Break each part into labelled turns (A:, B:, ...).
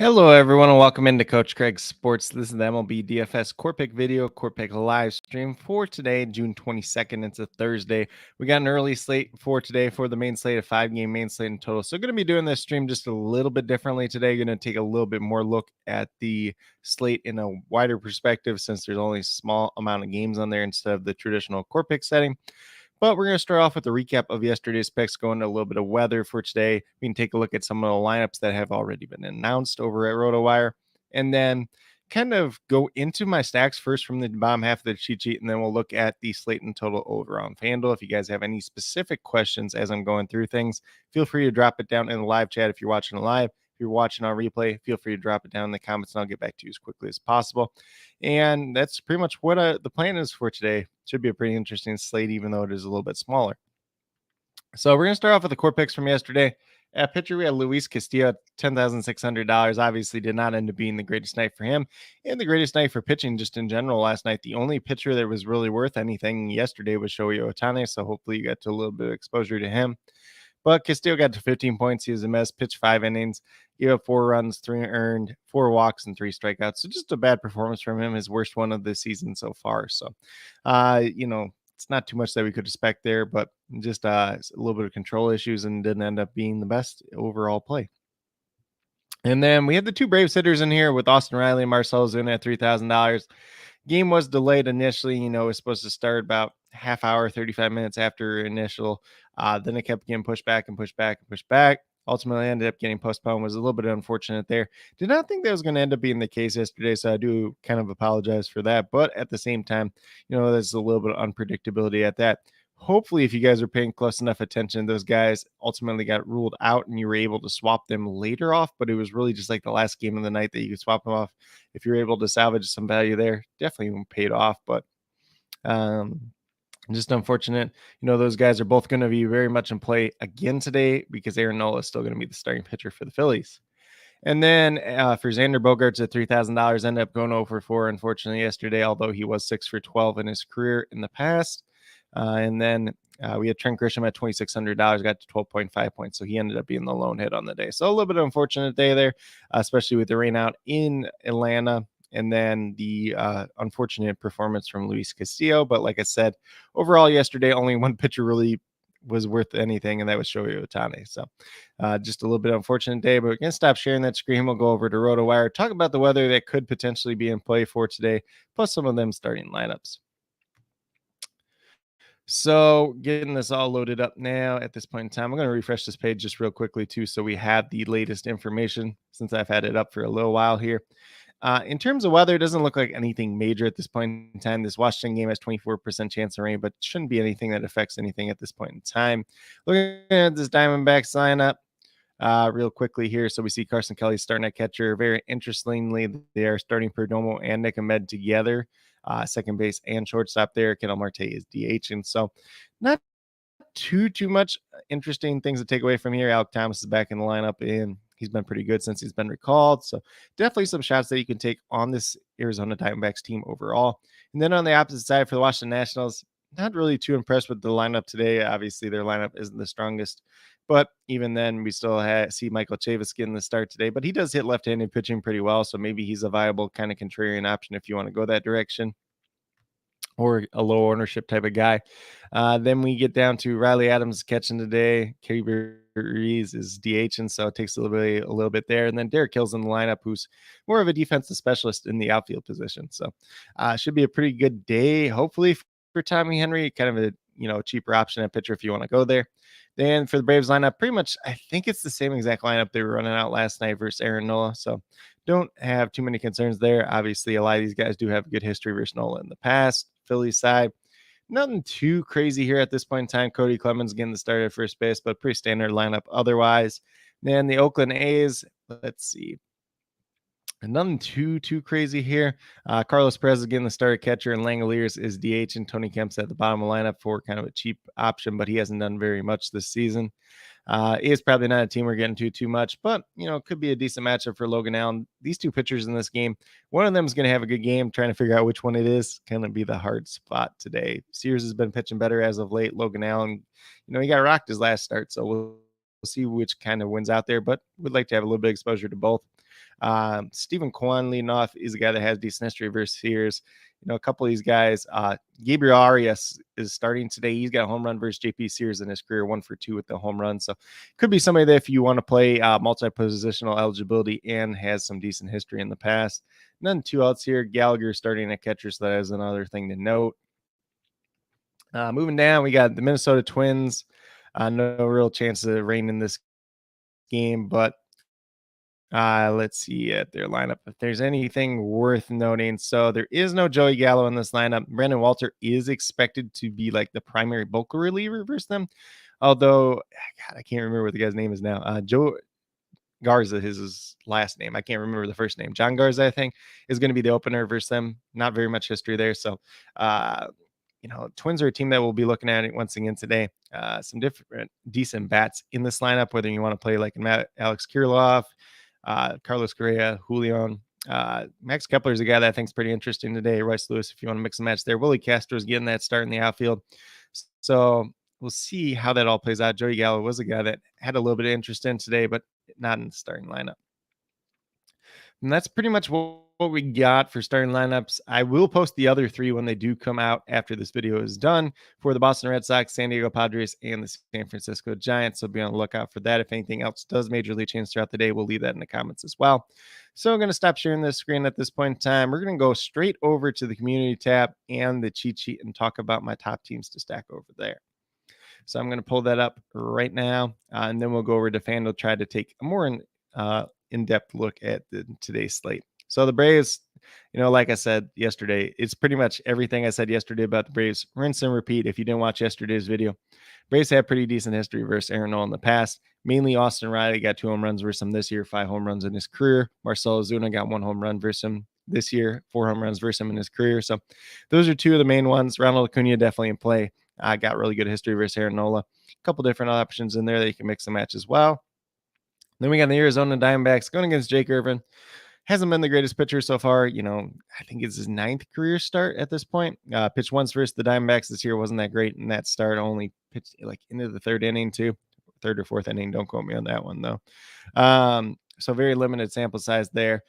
A: Hello, everyone, and welcome into Coach Craig's Sports. This is the MLB DFS Core Pick video, Core Pick live stream for today, June 22nd. It's a Thursday. We got an early slate for today for the main slate, a 5-game main slate in total. So, going to be doing this stream just a little bit differently today. Going to take a little bit more look at the slate in a wider perspective since there's only a small amount of games on there instead of the traditional Core Pick setting. But we're going to start off with a recap of yesterday's picks, going to a little bit of weather for today. We can take a look at some of the lineups that have already been announced over at RotoWire, and then kind of go into my stacks first from the bottom half of the cheat sheet, and then we'll look at the slate and total over on FanDuel. If you guys have any specific questions as I'm going through things, feel free to drop it down in the live chat if you're watching live. If you're watching on replay, feel free to drop it down in the comments and I'll get back to you as quickly as possible. And that's pretty much what the plan is for today. Should be a pretty interesting slate, even though it is a little bit smaller. So we're going to start off with the core picks from yesterday. At pitcher, we had Luis Castillo at $10,600. Obviously did not end up being the greatest night for him and the greatest night for pitching just in general last night. The only pitcher that was really worth anything yesterday was Shohei Ohtani, so hopefully you got to a little bit of exposure to him. But Castillo got to 15 points. He was a mess, pitched 5 innings, gave up 4 runs, 3 earned, 4 walks, and 3 strikeouts. So just a bad performance from him, his worst one of the season so far. So, it's not too much that we could expect there, but just a little bit of control issues and didn't end up being the best overall play. And then we had the 2 Braves hitters in here with Austin Riley and Marcell Ozuna at $3,000. Game was delayed initially. It was supposed to start about half hour, 35 minutes after initial. Then it kept getting pushed back and pushed back and pushed back. Ultimately ended up getting postponed. Was a little bit unfortunate there. Did not think that was going to end up being the case yesterday, so I do kind of apologize for that. But at the same time, there's a little bit of unpredictability at that. Hopefully, if you guys are paying close enough attention, those guys ultimately got ruled out and you were able to swap them later off. But it was really just like the last game of the night that you could swap them off. If you're able to salvage some value there, definitely paid off. But just unfortunate. Those guys are both going to be very much in play again today because Aaron Nola is still going to be the starting pitcher for the Phillies. And then for Xander Bogaerts at $3,000, ended up going over 4, unfortunately, yesterday, although he was 6 for 12 in his career in the past. And then we had Trent Grisham at $2,600, got to 12.5 points. So he ended up being the lone hit on the day. So a little bit of unfortunate day there, especially with the rain out in Atlanta. And then the unfortunate performance from Luis Castillo. But like I said, overall yesterday, only one pitcher really was worth anything, and that was Shohei Ohtani. So just a little bit unfortunate day, but we're going to stop sharing that screen. We'll go over to RotoWire, talk about the weather that could potentially be in play for today, plus some of them starting lineups. So getting this all loaded up now at this point in time, I'm going to refresh this page just real quickly too, so we have the latest information since I've had it up for a little while here. In terms of weather, it doesn't look like anything major at this point in time. This Washington game has 24% chance of rain, but shouldn't be anything that affects anything at this point in time. Looking at this Diamondbacks lineup real quickly here. So we see Carson Kelly starting at catcher. Very interestingly, they are starting Perdomo and Nick Ahmed together. Second base and shortstop there. Kendall Marte is DH. And so not too much interesting things to take away from here. Alec Thomas is back in the lineup and he's been pretty good since he's been recalled. So definitely some shots that you can take on this Arizona Diamondbacks team overall. And then on the opposite side for the Washington Nationals, not really too impressed with the lineup today. Obviously, their lineup isn't the strongest. But even then, we still see Michael Chavis getting the start today. But he does hit left-handed pitching pretty well. So maybe he's a viable kind of contrarian option if you want to go that direction, or a low ownership type of guy. Then we get down to Riley Adams catching today. Kerry Reese is DH, and so it takes a little bit there. And then Derek Hill's in the lineup, who's more of a defensive specialist in the outfield position. So should be a pretty good day, hopefully, for Tommy Henry. Kind of a cheaper option at pitcher if you want to go there. Then for the Braves lineup, pretty much I think it's the same exact lineup they were running out last night versus Aaron Nola. So don't have too many concerns there. Obviously, a lot of these guys do have a good history versus Nola in the past. Phillies side, nothing too crazy here at this point in time. Cody Clemens getting the start at first base, but pretty standard lineup otherwise. Then the Oakland A's, let's see. Nothing too crazy here. Carlos Perez is getting the start at catcher, and Langoliers is DH, and Tony Kemp's at the bottom of the lineup for kind of a cheap option, but he hasn't done very much this season. Is probably not a team we're getting too much, but it could be a decent matchup for Logan Allen. These two pitchers in this game, one of them is going to have a good game. Trying to figure out which one it is going to be the hard spot today. Sears has been pitching better as of late. Logan Allen, he got rocked his last start, so we'll see which kind of wins out there, but would like to have a little bit of exposure to both. Stephen Kwan leading off is a guy that has decent history versus Sears. A couple of these guys. Gabriel Arias is starting today. He's got a home run versus JP Sears in his career, 1-for-2 with the home run. So could be somebody that if you want to play multi-positional eligibility and has some decent history in the past. None too outs here. Gallagher starting at catcher, so that is another thing to note. Moving down, we got the Minnesota Twins. No real chance of rain in this game, but let's see at their lineup if there's anything worth noting. So there is no Joey Gallo in this lineup. Brandon Walter is expected to be like the primary bulk reliever versus them. Although, God, I can't remember what the guy's name is now. Joe Garza, his last name. I can't remember the first name. John Garza, I think, is going to be the opener versus them. Not very much history there. So, Twins are a team that we'll be looking at it once again today. Some different decent bats in this lineup, whether you want to play like Alex Kirilloff, Carlos Correa, Julian. Max Kepler is a guy that I think is pretty interesting today. Royce Lewis, if you want to mix and match there. Willie Castro is getting that start in the outfield. So we'll see how that all plays out. Joey Gallo was a guy that had a little bit of interest in today, but not in the starting lineup. And that's pretty much what we got for starting lineups. I will post the other three when they do come out after this video is done for the Boston Red Sox, San Diego Padres, and the San Francisco Giants. So be on the lookout for that. If anything else does majorly change throughout the day, we'll leave that in the comments as well. So I'm going to stop sharing this screen at this point in time. We're going to go straight over to the community tab and the cheat sheet and talk about my top teams to stack over there. So I'm going to pull that up right now, and then we'll go over to FanDuel, try to take a more in-depth look at today's slate. So the Braves, like I said yesterday, it's pretty much everything I said yesterday about the Braves. Rinse and repeat. If you didn't watch yesterday's video, Braves have pretty decent history versus Aaron Nola in the past. Mainly Austin Riley got 2 home runs versus him this year, 5 home runs in his career. Marcell Ozuna got 1 home run versus him this year, 4 home runs versus him in his career. So those are 2 of the main ones. Ronald Acuna definitely in play. Got really good history versus Aaron Nola. A couple different options in there that you can mix and match as well. Then we got the Arizona Diamondbacks going against Jake Irvin. Hasn't been the greatest pitcher so far. I think it's his 9th career start at this point. Pitched once versus the Diamondbacks this year. Wasn't that great in that start. Only pitched like into the 3rd inning too. 3rd or 4th inning. Don't quote me on that one though. So very limited sample size there.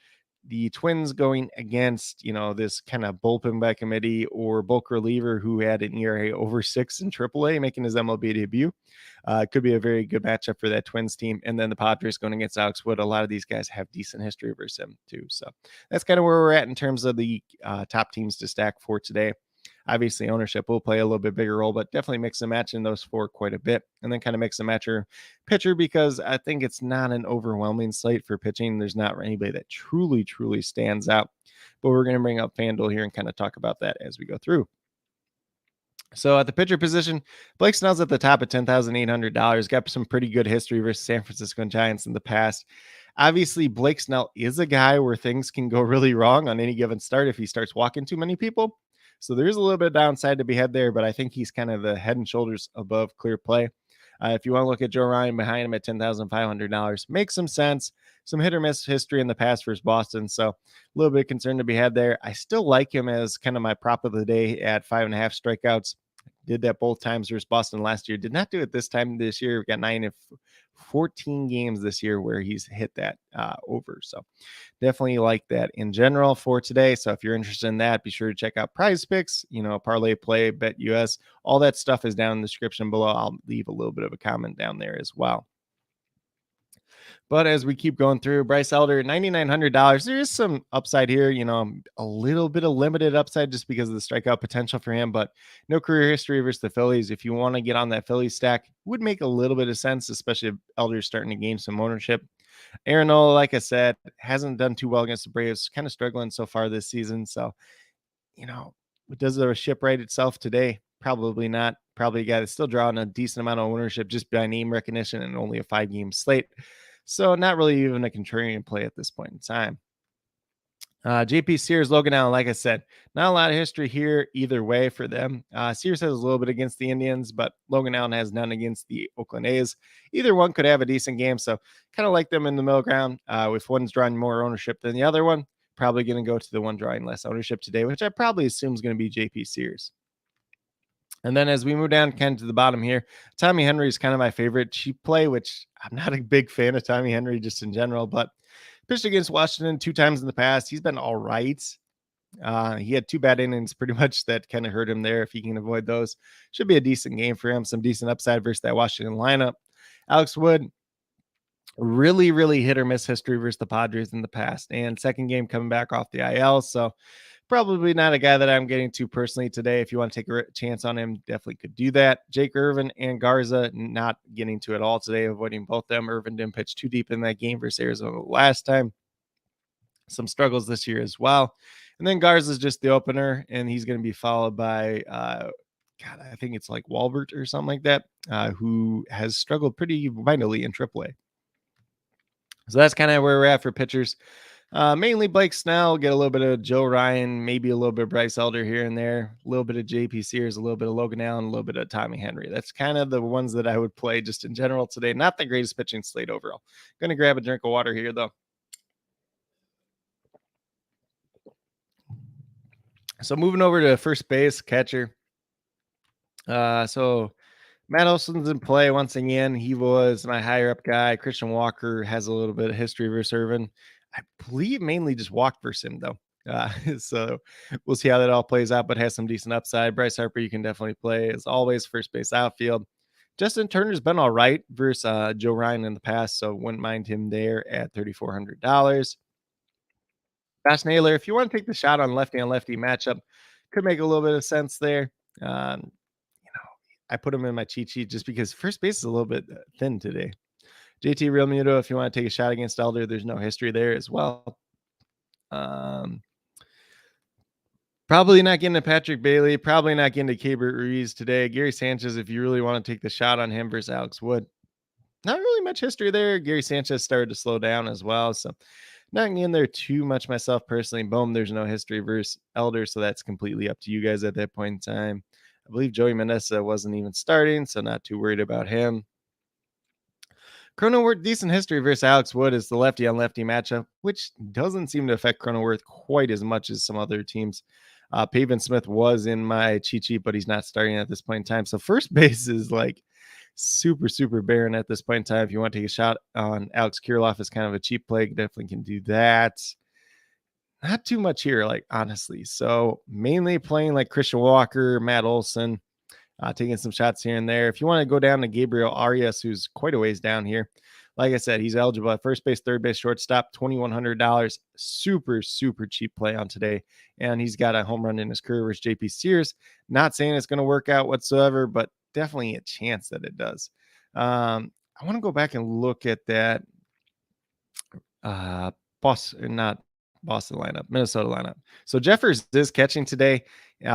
A: The Twins going against, this kind of bullpen by committee or bulk reliever who had an ERA over 6 in AAA, making his MLB debut. Could be a very good matchup for that Twins team. And then the Padres going against Alex Wood. A lot of these guys have decent history versus him too. So that's kind of where we're at in terms of the top teams to stack for today. Obviously, ownership will play a little bit bigger role, but definitely mix and match in those 4 quite a bit. And then kind of mix and match your pitcher because I think it's not an overwhelming slate for pitching. There's not anybody that truly, truly stands out. But we're going to bring up FanDuel here and kind of talk about that as we go through. So at the pitcher position, Blake Snell's at the top at $10,800. Got some pretty good history versus San Francisco Giants in the past. Obviously, Blake Snell is a guy where things can go really wrong on any given start if he starts walking too many people. So there is a little bit of downside to be had there, but I think he's kind of the head and shoulders above clear play. If you want to look at Joe Ryan behind him at $10,500, makes some sense. Some hit or miss history in the past versus Boston. So a little bit of concern to be had there. I still like him as kind of my prop of the day at 5.5 strikeouts. Did that both times versus Boston last year. Did not do it this time this year. We got 9 of 14 games this year where he's hit that over. So definitely like that in general for today. So if you're interested in that, be sure to check out Prize Picks, Parlay Play, Bet US. All that stuff is down in the description below. I'll leave a little bit of a comment down there as well. But as we keep going through, Bryce Elder, $9,900. There is some upside here, a little bit of limited upside just because of the strikeout potential for him, but no career history versus the Phillies. If you want to get on that Phillies stack, would make a little bit of sense, especially if Elder's starting to gain some ownership. Aaron Nola, like I said, hasn't done too well against the Braves, kind of struggling so far this season. So, does the ship right itself today? Probably not. Probably a guy that's still drawing a decent amount of ownership just by name recognition and only a 5-game slate. So not really even a contrarian play at this point in time. JP Sears, Logan Allen, like I said, not a lot of history here either way for them. Sears has a little bit against the Indians, but Logan Allen has none against the Oakland A's. Either one could have a decent game, so kind of like them in the middle ground. If one's drawing more ownership than the other one, probably going to go to the one drawing less ownership today, which I probably assume is going to be JP Sears. And then as we move down kind of to the bottom here, Tommy Henry is kind of my favorite cheap play, which I'm not a big fan of Tommy Henry just in general, but Pitched against Washington 2 times in the past. He's been all right. He had 2 bad innings pretty much that kind of hurt him there. If he can avoid those, should be a decent game for him. Some decent upside versus that Washington lineup. Alex Wood, really, really hit or miss history versus the Padres in the past. And second game coming back off the IL. So probably not a guy that I'm getting to personally today. If you want to take a chance on him, definitely could do that. Jake Irvin and Garza, not getting to at all today, avoiding both them. Irvin didn't pitch too deep in that game versus Arizona last time. Some struggles this year as well. And then Garza is just the opener, and he's going to be followed by, God, I think it's like Walbert or something like that, who has struggled pretty mightily in AAA. So that's kind of where we're at for pitchers. Mainly Blake Snell, get a little bit of Joe Ryan, maybe a little bit of Bryce Elder here and there, a little bit of JP Sears, a little bit of Logan Allen, a little bit of Tommy Henry. That's kind of the ones that I would play just in general today. Not the greatest pitching slate overall. Going to grab a drink of water here, though. So moving over to first base, catcher. So Matt Olson's in play once again. He was my higher up guy. Christian Walker has a little bit of history versus Irvin. I believe mainly just walked versus him, though. So we'll see how that all plays out, but has some decent upside. Bryce Harper, you can definitely play as always, first base outfield. Justin Turner's been all right versus Joe Ryan in the past, so wouldn't mind him there at $3,400. Josh Naylor, if you want to take the shot on lefty on lefty matchup, could make a little bit of sense there. I put him in my cheat sheet just because first base is a little bit thin today. JT Realmuto, if you want to take a shot against Elder, there's no history there as well. Probably not getting to Patrick Bailey. Probably not getting to Keibert Ruiz today. Gary Sanchez, if you really want to take the shot on him versus Alex Wood. Not really much history there. Gary Sanchez started to slow down as well. So not getting there too much myself personally. Boom, there's no history versus Elder. So that's completely up to you guys at that point in time. I believe Joey Menesa wasn't even starting, so not too worried about him. Cronenworth, decent history versus Alex Wood is the lefty on lefty matchup, which doesn't seem to affect Cronenworth quite as much as some other teams. Pavin Smith was in my cheat sheet, but he's not starting at this point in time. So first base is like super, super barren at this point in time. If you want to take a shot on Alex Kirilloff as kind of a cheap play, definitely can do that. Not too much here, like honestly. So mainly playing like Christian Walker, Matt Olson, taking some shots here and there. If you want to go down to Gabriel Arias, who's quite a ways down here, like I said, he's eligible at first base, third base, shortstop, $2,100. Super, super cheap play on today. And he's got a home run in his career versus JP Sears. Not saying it's going to work out whatsoever, but definitely a chance that it does. I want to go back and look at that Boston lineup, Minnesota lineup. So Jeffers is catching today.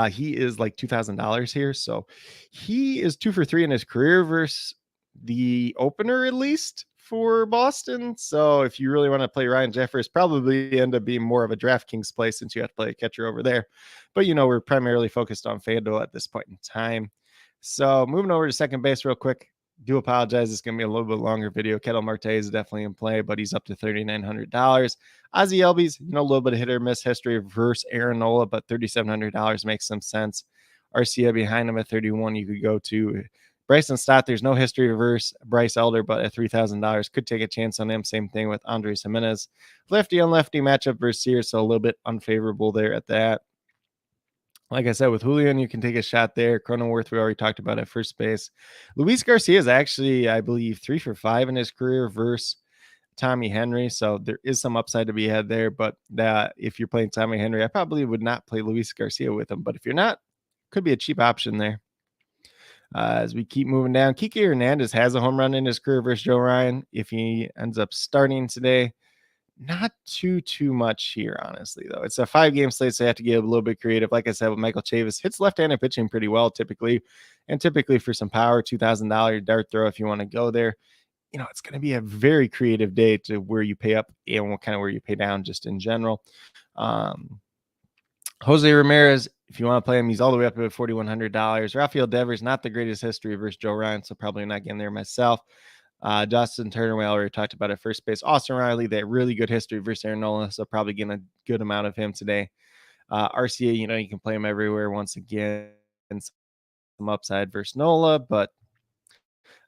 A: He is like $2,000 here. So he is 2 for 3 in his career versus the opener, at least for Boston. So if you really want to play Ryan Jeffers, probably end up being more of a DraftKings play since you have to play a catcher over there. But, we're primarily focused on FanDuel at this point in time. So moving over to second base real quick. Do apologize. It's going to be a little bit longer video. Ketel Marte is definitely in play, but he's up to $3,900. Ozzie Albies, a little bit of hit or miss history versus Aaron Nola, but $3,700 makes some sense. Arcia behind him at 31. You could go to Bryson Stott. There's no history versus Bryce Elder, but at $3,000 could take a chance on him. Same thing with Andres Jimenez. Lefty on lefty matchup versus Sears, so a little bit unfavorable there at that. Like I said, with Julian, you can take a shot there. Cronenworth, we already talked about at first base. Luis Garcia is actually, I believe, 3 for 5 in his career versus Tommy Henry. So there is some upside to be had there. But if you're playing Tommy Henry, I probably would not play Luis Garcia with him. But if you're not, could be a cheap option there. As we keep moving down, Kike Hernandez has a home run in his career versus Joe Ryan. If he ends up starting today, not too much here, honestly, though. It's a 5-game slate, so you have to get a little bit creative. Like I said, with Michael Chavis, hits left-handed pitching pretty well typically, and typically for some power, $2,000 dart throw if you want to go there. It's going to be a very creative day to where you pay up and kind of where you pay down just in general. Jose Ramirez, if you want to play him, he's all the way up to $4,100. Rafael Devers, not the greatest history versus Joe Ryan, so probably not getting there myself. Justin Turner, we already talked about at first base. Austin Riley, that really good history versus Aaron Nola, so probably getting a good amount of him today. RCA, you can play him everywhere once again. Some upside versus Nola, but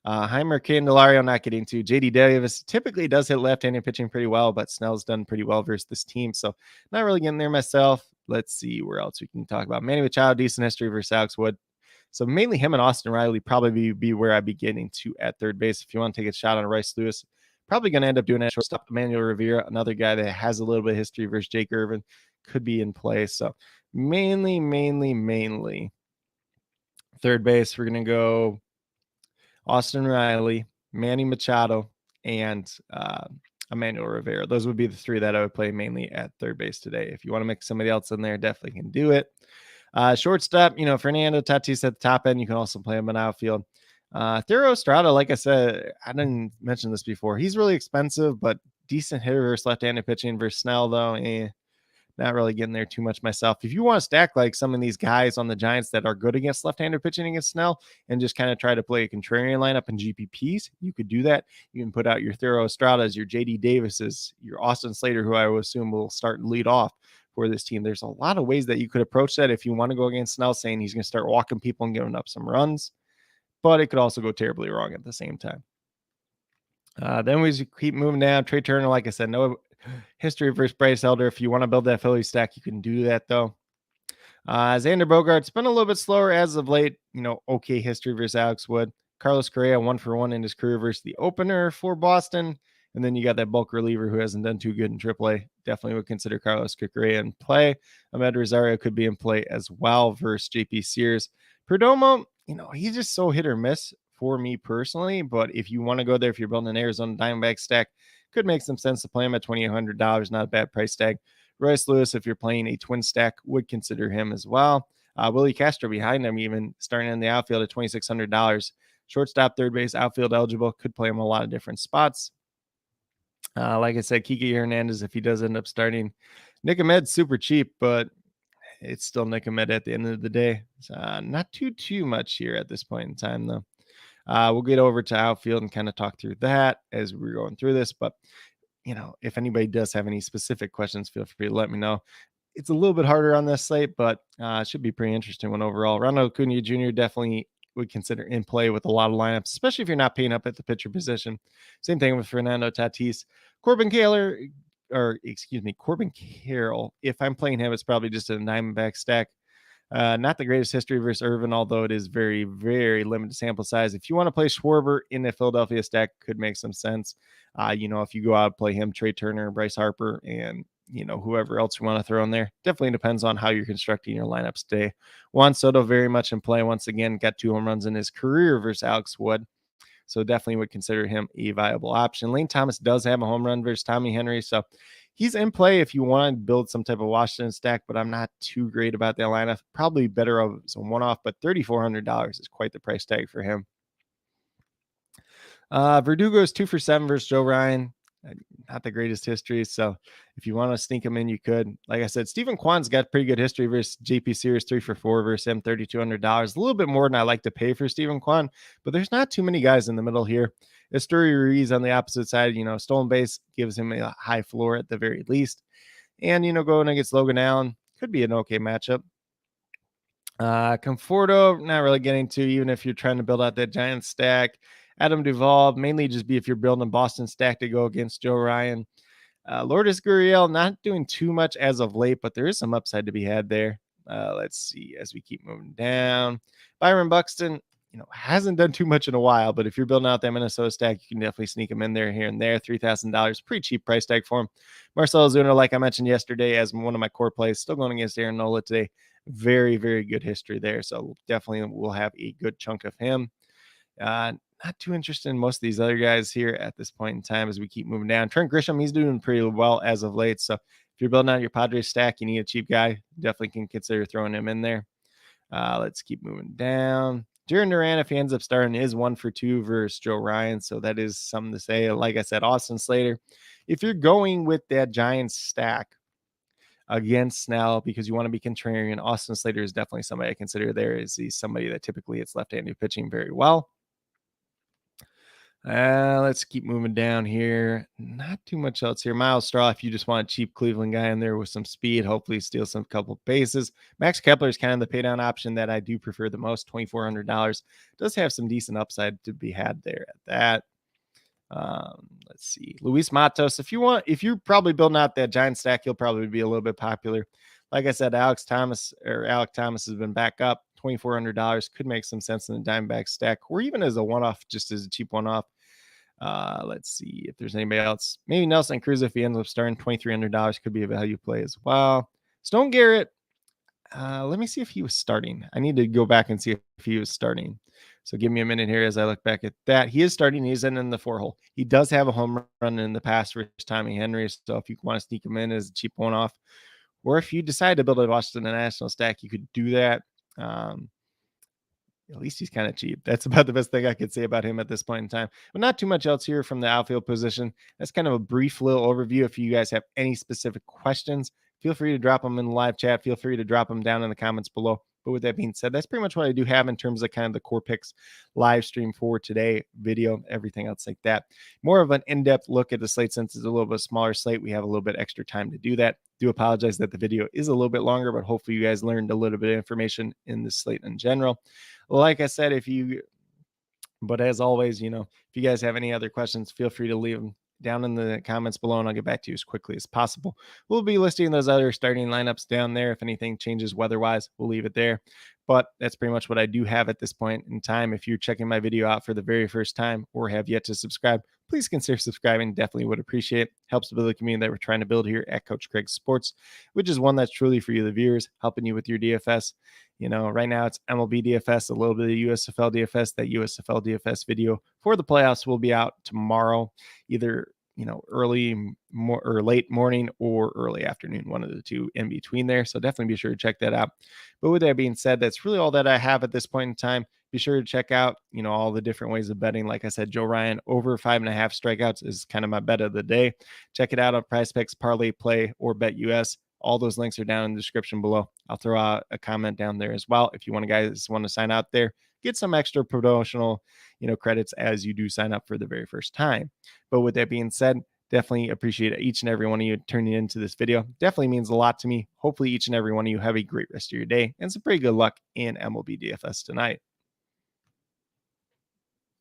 A: Heimer, Candelario not getting to. JD Davis typically does hit left-handed pitching pretty well, but Snell's done pretty well versus this team. So not really getting there myself. Let's see where else we can talk about. Manny Machado, decent history versus Alex Wood. So mainly him and Austin Riley probably be where I'd be getting to at third base. If you want to take a shot on Rice Lewis, probably going to end up doing that shortstop. Emmanuel Rivera, another guy that has a little bit of history versus Jake Irvin, could be in play. So mainly third base, we're going to go Austin Riley, Manny Machado, and Emmanuel Rivera. Those would be the three that I would play mainly at third base today. If you want to mix somebody else in there, definitely can do it. Shortstop, Fernando Tatis at the top end. You can also play him in outfield. Thero Estrada, like I said, I didn't mention this before. He's really expensive, but decent hitter versus left-handed pitching versus Snell, though. Not really getting there too much myself. If you want to stack like some of these guys on the Giants that are good against left-handed pitching against Snell and just kind of try to play a contrarian lineup in GPPs, you could do that. You can put out your Thero Estradas, your JD Davises, your Austin Slater, who I would assume will start and lead off for this team. There's a lot of ways that you could approach that if you want to go against Snell, saying he's going to start walking people and giving up some runs, but it could also go terribly wrong at the same time. Then we keep moving down. Trey Turner, like I said, no history versus Bryce Elder. If you want to build that Philly stack, you can do that, though. Xander Bogaerts been a little bit slower as of late. Okay history versus Alex Wood. Carlos Correa 1-for-1 in his career versus the opener for Boston. And then you got that bulk reliever who hasn't done too good in AAA. Definitely would consider Carlos Correa in play. Ahmed Rosario could be in play as well versus JP Sears. Perdomo, he's just so hit or miss for me personally. But if you want to go there, if you're building an Arizona Diamondback stack, could make some sense to play him at $2,800. Not a bad price tag. Royce Lewis, if you're playing a twin stack, would consider him as well. Willie Castro behind him, even starting in the outfield at $2,600. Shortstop, third base, outfield eligible. Could play him a lot of different spots. Like I said, Kike Hernandez, if he does end up starting. Nick Ahmed's super cheap, but it's still Nick Ahmed at the end of the day. Not too much here at this point in time, though. We'll get over to outfield and kind of talk through that as we're going through this. But, if anybody does have any specific questions, feel free to let me know. It's a little bit harder on this slate, but it should be a pretty interesting one overall. Ronald Acuna Jr. definitely would consider in play with a lot of lineups, especially if you're not paying up at the pitcher position. Same thing with Fernando Tatis. Corbin Carroll. If I'm playing him, it's probably just a Diamondback stack. Not the greatest history versus Irvin, although it is very, very limited sample size. If you want to play Schwarber in the Philadelphia stack, could make some sense. If you go out and play him, Trey Turner, Bryce Harper, and whoever else you want to throw in there. Definitely depends on how you're constructing your lineups today. Juan Soto very much in play once again. Got 2 home runs in his career versus Alex Wood. So definitely would consider him a viable option. Lane Thomas does have a home run versus Tommy Henry. So he's in play if you want to build some type of Washington stack, but I'm not too great about that lineup. Probably better of some one-off, but $3,400 is quite the price tag for him. Verdugo is 2 for 7 versus Joe Ryan. Not the greatest history. So if you want to sneak him in, you could. Like I said, Stephen Kwan's got pretty good history versus JP Sears, 3 for 4 versus him, $3,200. A little bit more than I like to pay for Stephen Kwan, but there's not too many guys in the middle here. Esteury Ruiz on the opposite side, stolen base gives him a high floor at the very least. And, going against Logan Allen could be an okay matchup. Conforto, not really getting to, even if you're trying to build out that Giants stack. Adam Duvall, mainly just be if you're building a Boston stack to go against Joe Ryan. Lourdes Gurriel, not doing too much as of late, but there is some upside to be had there. Let's see as we keep moving down. Byron Buxton, hasn't done too much in a while, but if you're building out that Minnesota stack, you can definitely sneak him in there here and there. $3,000, pretty cheap price tag for him. Marcell Ozuna, like I mentioned yesterday, as one of my core plays, still going against Aaron Nola today. Very, very good history there. So definitely we'll have a good chunk of him. Not too interested in most of these other guys here at this point in time as we keep moving down. Trent Grisham, he's doing pretty well as of late. So if you're building out your Padres stack, you need a cheap guy, definitely can consider throwing him in there. Let's keep moving down. Jarren Duran, if he ends up starting, is 1 for 2 versus Joe Ryan. So that is something to say. Like I said, Austin Slater, if you're going with that Giants stack against Snell because you want to be contrarian, Austin Slater is definitely somebody I consider there. He's somebody that typically hits left-handed pitching very well. Let's keep moving down here. Not too much else here. Miles Straw, if you just want a cheap Cleveland guy in there with some speed, hopefully steal some couple bases. Max Kepler is kind of the pay down option that I do prefer the most. $2,400 does have some decent upside to be had there at that. Let's see. Luis Matos. If you're probably building out that giant stack, he'll probably be a little bit popular. Like I said, Alec Thomas has been back up. $2,400 could make some sense in the Diamondback stack, or even as a one-off, just as a cheap one-off. Let's see if there's anybody else. Maybe Nelson Cruz, if he ends up starting, $2,300 could be a value play as well. Stone Garrett. Let me see if he was starting. I need to go back and see if he was starting. So give me a minute here as I look back at that. He is starting. He's in the 4-hole. He does have a home run in the past for Tommy Henry. So if you want to sneak him in as a cheap one-off, or if you decide to build a Washington National stack, you could do that. At least he's kind of cheap. That's about the best thing I could say about him at this point in time. But not too much else here from the outfield position. That's kind of a brief little overview. If you guys have any specific questions, feel free to drop them in the live chat. Feel free to drop them down in the comments below. But with that being said, that's pretty much what I do have in terms of kind of the Core Picks live stream for today, video, everything else like that. More of an in-depth look at the slate since it's a little bit smaller slate. We have a little bit extra time to do that. Do apologize that the video is a little bit longer, but hopefully you guys learned a little bit of information in the slate in general. Like I said, but as always, if you guys have any other questions, feel free to leave them down in the comments below and I'll get back to you as quickly as possible. We'll be listing those other starting lineups down there. If anything changes weather-wise, we'll leave it there. But that's pretty much what I do have at this point in time. If you're checking my video out for the very first time or have yet to subscribe, please consider subscribing. Definitely would appreciate it. Helps build the community that we're trying to build here at Coach Craig Sports, which is one that's truly for you, the viewers, helping you with your DFS. Right now it's MLB DFS, a little bit of USFL DFS. That USFL DFS video for the playoffs will be out tomorrow, either early or late morning or early afternoon, one of the two in between there. So definitely be sure to check that out. But with that being said, that's really all that I have at this point in time. Be sure to check out, all the different ways of betting. Like I said, Joe Ryan over 5.5 strikeouts is kind of my bet of the day. Check it out on Prize Picks, Parlay Play, or BetUS. All those links are down in the description below. I'll throw out a comment down there as well. If you guys want to sign out there, get some extra promotional, credits as you do sign up for the very first time. But with that being said, definitely appreciate each and every one of you turning into this video. Definitely means a lot to me. Hopefully each and every one of you have a great rest of your day and some pretty good luck in MLB DFS tonight.